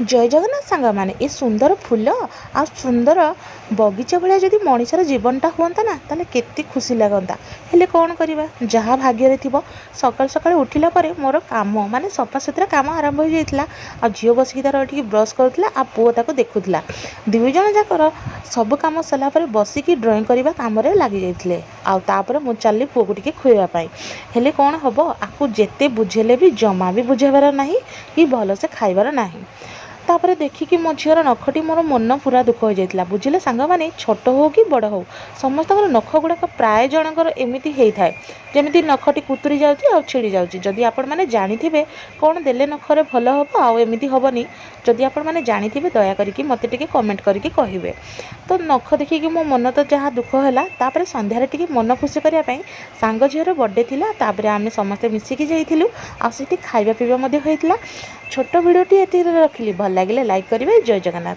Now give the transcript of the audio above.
जय जगन्नाथ सांग मैंने ये सुंदर फूल आ सुंदर बगीचा भाया जदि मनीषर जीवनटा हुआ ना ताले केते खुशी लगता। हेले कौन करवा जहाँ भाग्य थी सकाल सकाल उठिला परे मोर काम माने सफा सुतरा काम आरंभ हो जाता। आ झील बसिकी तार टी ब्रश करूला आ पुओ ताको देखुला दुई जन जाकर सब कम सरला बसिकी ड्रॉइंग करने कम लगी जाते। आउे मु चली पुओ को खुआवाई हेले कौन हम आपको जिते बुझेले भी जमा भी बुझेबार ना कि भलसे खाइबार ना। तापर देखिकी मो झीर नखटी मोर मन पूरा दुख हो जाता। बुझिले सांग मैंने छोट हो कि बड़ हो समस्त नख गुड़ाक प्राय जनकर एमती होता है जमी नखटी कुतुरी जाऊँगी छिड़ी जाऊँगी। जदि आपण मैंने जानी कौन देले नखरे भल हम आमती हेनी जदि आपण मैंने जानी दयाकोरी मत टे कमेंट करके कहे। तो नख देखिकी मो मन तो जहाँ दुख है सन्धार टी मन खुशी करने सांग झीर बर्थडे थिला आम समस्ते मिसिकी जाइलु आसी खाଇବା ପିଇବା होता। छोट भिडियोटी ये रखिली भल लगे लाइक करेंगे। जय जगन्नाथ।